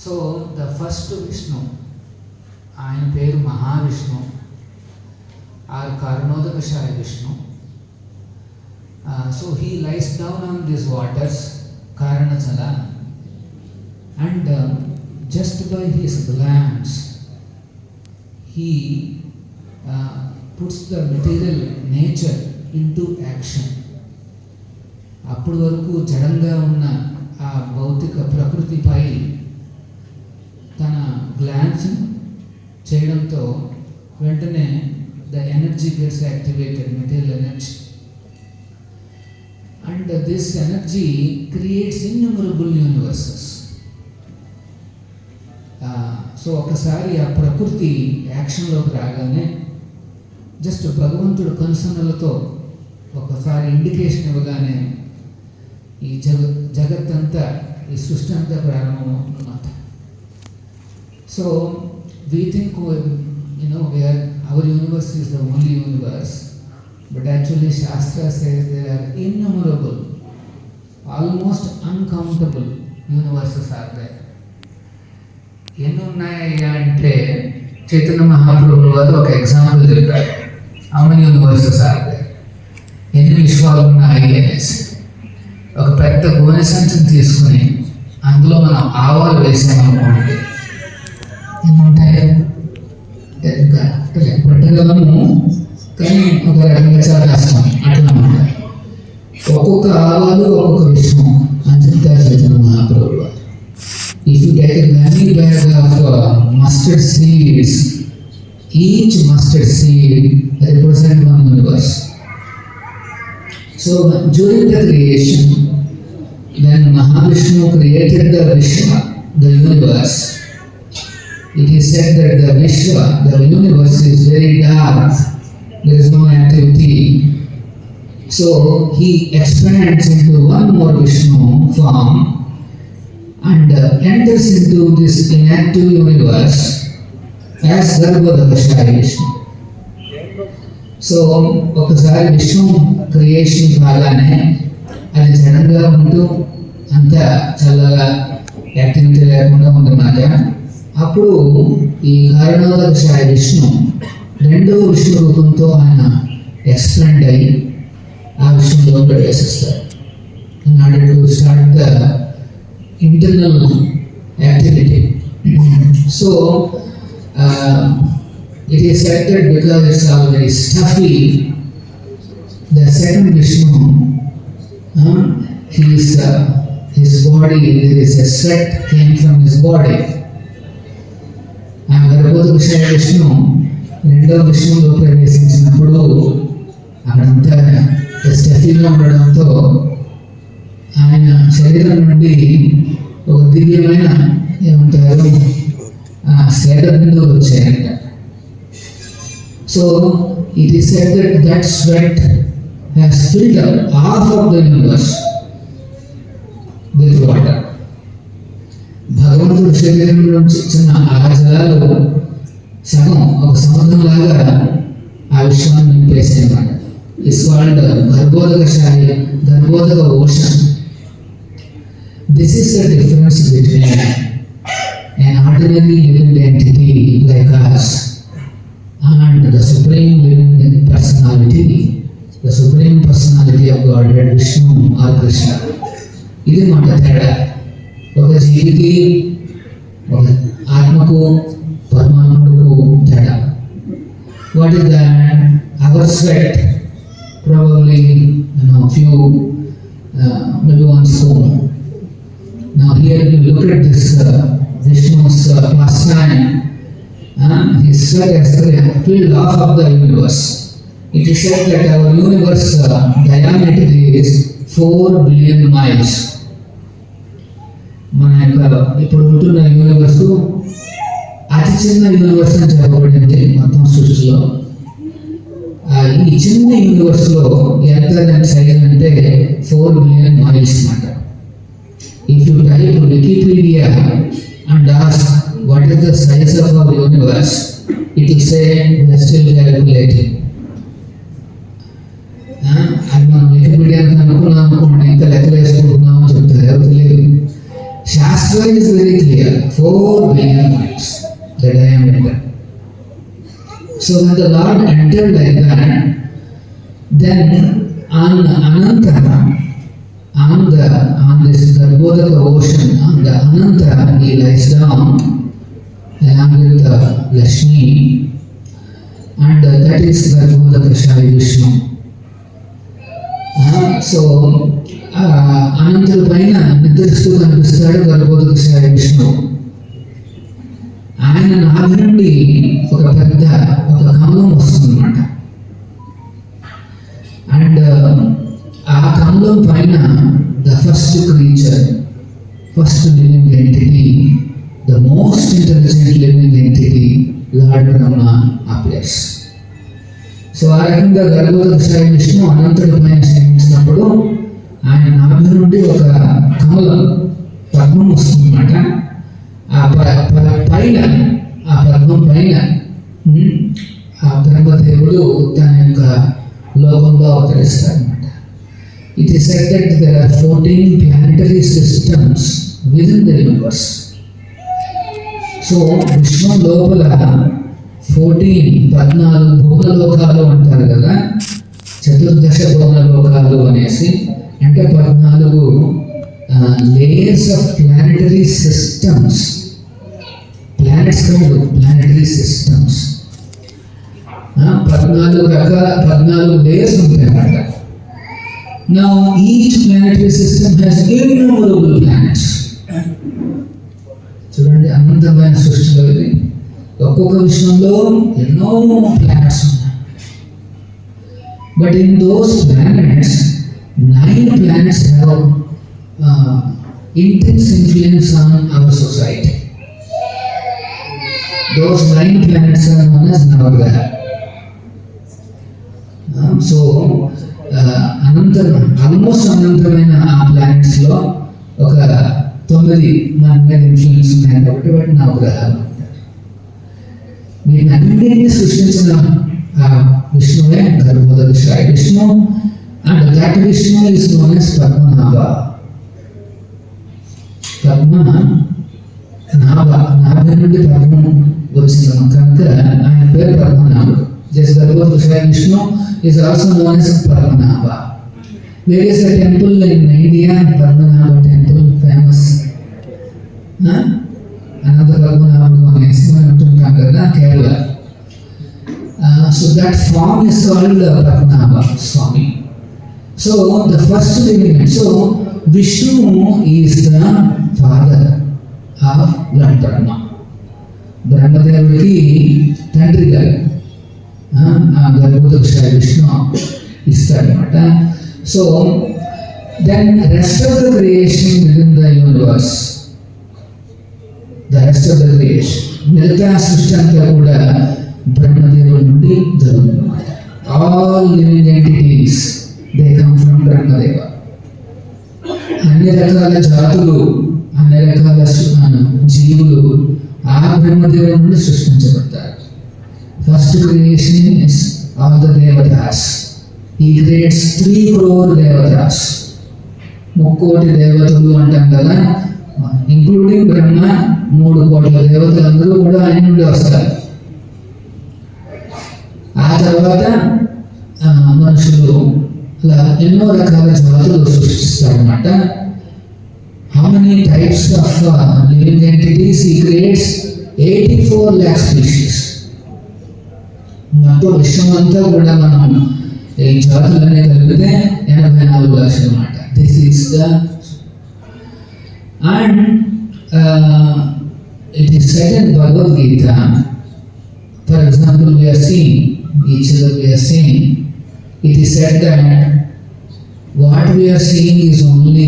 So the first Vishnu, ఆయన పేరు Mahavishnu or Karanodakashayi Vishnu. So he lies down on this waters Karanajala, and just by his glance he puts the material nature into action. అప్పటి వరకు జడంగా ఉన్న ఆ భౌతిక ప్రకృతిపై తన గ్లాన్స్ చేయడంతో వెంటనే the energy gets activated, material energy, and this energy creates innumerable universes. So ఒకసారి ఆ ప్రకృతి యాక్షన్లోకి రాగానే జస్ట్ భగవంతుడు కనుసన్నలతో ఒకసారి ఇండికేషన్ ఇవ్వగానే ఈ జగత్తంతా, ఈ సృష్టి అంతా ప్రారంభమవుతుందన్నమాట. So we think where our universe is the only universe, but actually shastra says there are innumerable, almost uncountable universes are there. ఎన్ని ఉన్నాయ్యా అంటే చైతన్య మహాప్రభులు వారు ఒక ఎగ్జాంపుల్ చెప్పారు, అమన్ యూనివర్సెస్ ఆర్ దేర్, ఎన్ని విశ్వాలు ఉన్నాయి అనేసి. ఒక పెద్ద గోనె సంచిని తీసుకుని అందులో మనం ఆవాలు వేసామనుకోండి, ఎన్ని ఉంటాయి పెట్టగలము, కానీ ఒక రకంగా చాలా కష్టం. అట్లా ఉంటాయి ఒక్కొక్క ఆవాలు ఒక్కొక్క విషయం అని చెప్తారు చైతన్య మహాప్రభులు వారు. If you take a gunny bag of mustard seeds, each mustard seed represents one universe. So during the creation, when Mahavishnu created the Vishwa, the universe, it is said that the Vishwa, the universe, is very dark. There is no activity. So he expands into one more Vishnu form and enters into this inactive universe as Garbhodakashaya Vishnu. So ఒకసారి విశ్వం creation కాగానే అది జడంగా ఉంటూ అంతా చల్లగా activity లేకుండా ఉందన్నమాట. అప్పుడు ఈ కారణోదకశాయ విష్ణు రెండవ విష్ణు రూపంతో ఆయన ఎక్స్పాండ్ అయ్యి ఆ విష్ణులో ప్రవేశిస్తారు. In order to start the internal activity. So it is said that because it's all very stuffy, the second Vishnu, his body, there is a sweat came from his body. Garbhodakashayi Vishnu రెండవ విష్ణువులో ప్రవేశించినప్పుడు అక్కడంతా స్టఫీగా ఉండడంతో ఆయన శరీరం నుండి ఒక దివ్యమైన ఏమంటారు శ్వేత బిందువులు వచ్చాయంట. So it is said that that sweat has filled up half of the universe with water. భగవంతుడు శరీరం నుంచి ఇచ్చిన ఆ జలాలు సగం ఒక సముద్రం లాగా ఆ విశ్వాన్ని నింపేసాయి అన్నమాట. It's called Garbhodaka ocean. This is the difference between an ordinary living entity like us and the supreme living personality, the supreme personality of Godhead, Vishnu or Krishna. ఇది మాట తేడా. ఒక జీవికి, ఒక ఆత్మకు, పరమాత్ముడుకు తేడా. What is that? Our sweat probably few maybe one spoon. Now here if you look at this Vishnu's pastime, his sweat has filled half of the universe. It is said that our universe diameter is 4 billion miles. మన యొక్క ఇప్పుడు ఉంటున్న universe అతి చిన్న universe అని చెప్పబడింది మొత్తం సృష్టిలో. ఈ చిన్న యూనివర్స్లో ఎంత సైజ్ అంటే 4 బిలియన్ మైల్స్ అన్నమాట. If you type Wikipedia and ask what is the size of our universe, it will say we are still calculating. అది మనం వికీపీడియా అనుకున్నాం అనుకోండి, ఇంకా లెక్కలు వేసుకుంటున్నామని చెప్తారు, ఎవరు తెలియదు. శాస్త్రం is very clear. 4 So when the Lord entered like that, then on Ananta, on this Garbhodaka ocean, on the Ananta, he lies down along with Lakshmi, and that is Garbhodaka Shai Vishnu. So Anantula పైన నిద్రిస్తూ కనిపిస్తాడు గర్భోదక శ్రీ విష్ణు. ఆయన నాభి నుండి ఒక కమలం వస్తుందన్నమాట. And ఆ కమలం పైన the first creature, first living entity, the most intelligent living entity lord Brahma appears. So ఆ రకంగా గర్భోదక శ్రీ విష్ణు అనంతుడి పైన శయనించినప్పుడు ఆయన నాభి నుండి ఒక కమలం పద్మం వస్తుందన్నమాట. ఆ పద్మం పైన ఆ బ్రహ్మదేవుడు తన యొక్క లోకంలో అవతరిస్తాడనమాట. It is said that there are 14 planetary systems within the universe. So విశ్వం లోపల 14 భువనలోకాలు అంటారు కదా, చతుర్దశ భువనలోకాలు అనేసి. అంటే 14 layers of planetary systems. Planets కాదు, ప్లానెటరీ సిస్టమ్స్. 14 లేయర్స్ ఉంటాయి అన్నమాట. Now each planetary system has innumerable planets. చూడండి, అనంతమైన సృష్టిలో ఇది. ఒక్కొక్క విశ్వంలో ఎన్నో ప్లానెట్స్ ఉన్నాయి. But in those planets 9 planets have intense influence on our society. Those 9 planets are known as Navagraha. So almost అనంతమైన ఆ ప్లానెట్స్ లో ఒక 9 మన మీద ఇన్ఫ్లుయెన్స్ ఉన్నాయి కాబట్టి వాటి నవగ్రహాలు అంటారు. వీటన్నిటిని సృష్టించిన విష్ణువే గర్భోదక Shri Vishnu. And that Vishnu is known as Padmanabha. నాభి నుండి పద్మం వచ్చిన కనుక ఆయన పేరు పద్మనాభుడు. Just Garbhodaka Shri Vishnu is also known as Padmanabha. There is a temple in India, Padmanabha temple, famous. అనంత పద్మనాభుడు అనేసి మనం అంటుంటాం కదా, Kerala. So that form is called Padmanabha Swami. So the first living, so Vishnu is the father of Lord Brahma. బ్రహ్మదేవుడికి తండ్రి గారు ఆ గర్భోదక శ్రీ విష్ణు ఇస్తాడనమాట. So then rest of the creation within the universe, the rest of the creation, మిగతా సృష్టి అంతా కూడా బ్రహ్మదేవుడి నుండి జరుగుతుందన్నమాట. All living entities they come from Brahmadeva. అన్ని రకాల జాతులు, అన్ని రకాల జీవులు ఆ బ్రహ్మదేవుడి నుండి సృష్టించబడతారు. First creation is all the devatas. He creates 3 crore devatas. 3 కోటి దేవతలు అంటాం కదా, ఇంక్లూడింగ్ బ్రహ్మ. 3 కోట్ల దేవతలు అందరూ కూడా ఆయన నుండి వస్తారు. ఆ తర్వాత మనుషులు అలా ఎన్నో రకాల జాతులు సృష్టిస్తారన్నమాట. How many types of living entities he creates? 84 lakh species. మొత్తం విశ్వం అంతా కూడా మనం ఈ జాతులనే కలిపితే 84 లక్షలు అన్నమాట. This is the and it is said in Bhagavad Gita. For example we are seeing each other, we are seeing, it is said that what we are seeing is only